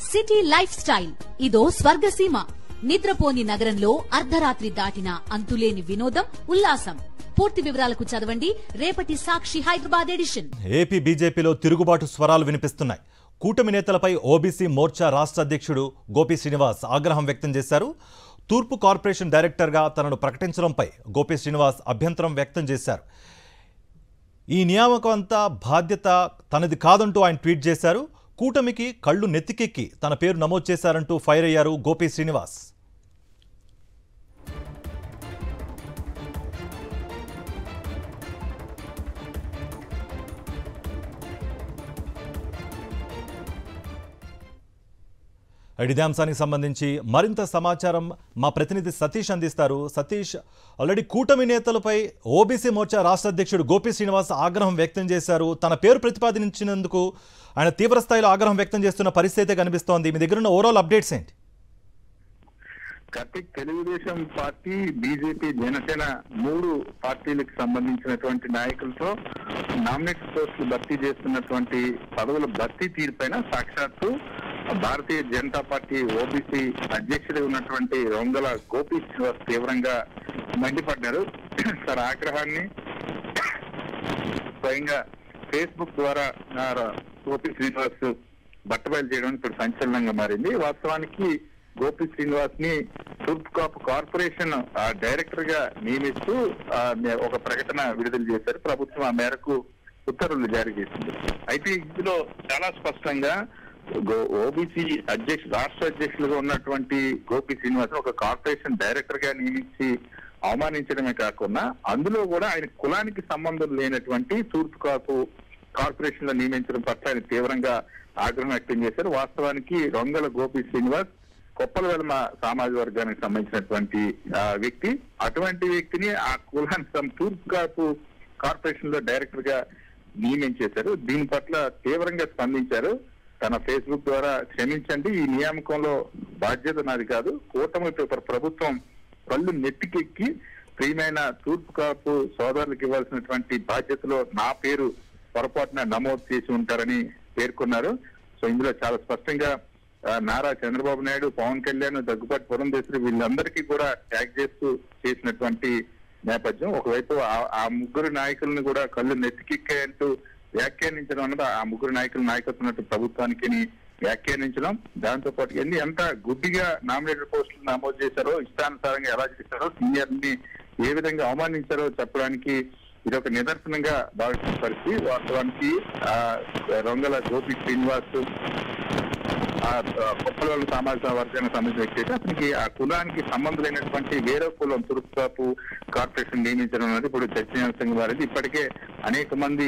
City life style ఇదో స్వర్గసీమ. నిద్రపోని నగరంలో అర్ధరాత్రి దాటిన అంతులేని వినోదం, ఉల్లాసం. పూర్తి వివరాలకు చదవండి రేపటి సాక్షి హైదరాబాద్ ఎడిషన్. ఏపీ బీజేపీలో తిరుగుబాటు స్వరాలు వినిపిస్తున్నాయి. కూటమి నేతలపై ఓబీసీ మోర్చా రాష్ట్ర అధ్యక్షుడు గోపి శ్రీనివాస్ ఆగ్రహం వ్యక్తం చేశారు. తూర్పు కార్పొరేషన్ డైరెక్టర్గా తనను ప్రకటించడంపై గోపి శ్రీనివాస్ అభ్యంతరం వ్యక్తం చేశారు. ఈ నియామకం అంతా బాధ్యత తనది కాదంటూ ఆయన ట్వీట్ చేశారు. కూటమికి కళ్ళు నెత్తికెక్కి తన పేరు నమోదు చేశారంటూ ఫైర్ అయ్యారు గోపి శ్రీనివాస్. ఇదే అంశానికి సంబంధించి మరింత సమాచారం మా ప్రతినిధి సతీష్ అందిస్తారు. సతీష్, ఆల్రెడీ కూటమి నేతలపై ఓబీసీ మోర్చా రాష్ట్ర అధ్యక్షుడు గోపి శ్రీనివాస్ ఆగ్రహం వ్యక్తం చేశారు. తన పేరు ప్రతిపాదించినందుకు ఆయన తీవ్రస్థాయిలో ఆగ్రహం వ్యక్తం చేస్తున్న పరిస్థితి కనిపిస్తోంది. మీ దగ్గర ఉన్న ఓవరాల్ అప్డేట్స్ ఏంటి? కార్తీక్, తెలుగుదేశం పార్టీ, బీజేపీ, జనసేన మూడు పార్టీలకు సంబంధించినటువంటి నాయకులతో నామినేటెడ్ పోస్టులు భర్తీ చేస్తున్నటువంటి పదవుల భర్తీ తీరుపైన సాక్షాత్తు భారతీయ జనతా పార్టీ ఓబీసీ అధ్యక్షుడు ఉన్నటువంటి రొంగల గోపి శ్రీనివాస్ తీవ్రంగా మండిపడ్డారు. తన ఆగ్రహాన్ని స్వయంగా ఫేస్బుక్ ద్వారా గోపి శ్రీనివాస్ బట్టబయలు చేయడం ఇప్పుడు సంచలనంగా మారింది. వాస్తవానికి గోపి శ్రీనివాస్ ని తూర్పు కాపు కార్పొరేషన్ డైరెక్టర్ గా నియమిస్తూ ఒక ప్రకటన విడుదల చేశారు. ప్రభుత్వం ఆ మేరకు ఉత్తర్వులు జారీ చేసింది. అయితే ఇందులో చాలా స్పష్టంగా ఓబీసీ రాష్ట్ర అధ్యక్షులుగా ఉన్నటువంటి గోపి శ్రీనివాస్ ఒక కార్పొరేషన్ డైరెక్టర్ గా నియమించి అవమానించడమే కాకుండా అందులో కూడా ఆయన కులానికి సంబంధం లేనటువంటి తూర్పు కాపు కార్పొరేషన్ లో నియమించడం పట్ల ఆయన తీవ్రంగా ఆగ్రహం వ్యక్తం చేశారు. వాస్తవానికి రొంగల గోపి శ్రీనివాస్ కొప్పలవెలమ సామాజిక వర్గానికి సంబంధించినటువంటి వ్యక్తి. అటువంటి వ్యక్తిని ఆ కులానికి తూర్పు కాపు కార్పొరేషన్ లో డైరెక్టర్ గా నియమించేశారు. దీని పట్ల తీవ్రంగా స్పందించారు. తన ఫేస్బుక్ ద్వారా క్షమించండి, ఈ నియామకంలో బాధ్యత నాది కాదు, కూటమి ప్రభుత్వం కళ్ళు నెట్టికెక్కి ప్రియమైన తూర్పు కాపు సోదరులకు ఇవ్వాల్సినటువంటి బాధ్యతలో నా పేరు పొరపాటున నమోదు చేసి ఉంటారని పేర్కొన్నారు. సో ఇందులో చాలా స్పష్టంగా నారా చంద్రబాబు నాయుడు, పవన్ కళ్యాణ్, దగ్గుబాటి పురంధేశ్వరి వీళ్ళందరికీ కూడా ట్యాగ్ చేస్తూ చేసినటువంటి నేపథ్యం. ఒకవైపు ఆ ముగ్గురు నాయకులను కూడా కళ్ళు నెత్తికెక్కాయంటూ వ్యాఖ్యానించడం అన్నది ఆ ముగ్గురు నాయకుల నాయకత్వం ప్రభుత్వానికి వ్యాఖ్యానించడం, దాంతో పాటు ఎంత గుడ్డిగా నామినేటెడ్ పోస్టులు నమోదు చేశారో, ఇష్టానుసారంగా ఎలా చేశారో, సీనియర్ని ఏ విధంగా అవమానించారో చెప్పడానికి ఇది ఒక నిదర్శనంగా భావిస్తున్న పరిస్థితి. వాస్తవానికి రొంగల గోపి శ్రీనివాస్ కొప్పలవెల సామాజిక వర్గానికి సంబంధించిన వ్యక్తి అతనికి ఆ కులానికి సంబంధం లేనటువంటి వేరే కులం తూర్పు కాపు కార్పొరేషన్ నియమించడం అనేది ఇప్పుడు చర్చనీయాంశంగా మారింది. ఇప్పటికే అనేక మంది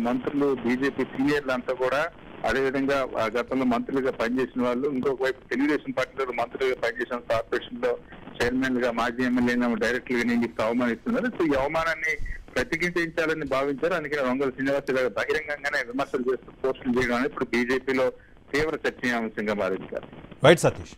మంత్రులు, బీజేపీ సీనియర్లు అంతా కూడా అదేవిధంగా గతంలో మంత్రులుగా పనిచేసిన వాళ్ళు, ఇంకొక వైపు తెలుగుదేశం పార్టీలో మంత్రులుగా పనిచేసిన కార్పొరేషన్ లో చైర్మన్ గా, మాజీ ఎమ్మెల్యేలను డైరెక్టర్ గా నియమిస్తూ అవమానిస్తున్నారు. సో ఈ అవమానాన్ని ప్రతిఘటించాలని భావించారు. అందుకే రొంగల శ్రీనివాస్ బహిరంగంగానే విమర్శలు చేస్తూ పోస్టులు చేయడం అనేది ఇప్పుడు బీజేపీలో తీవ్ర చర్చనీయాంశంగా మారింది. రైట్ సతీష్.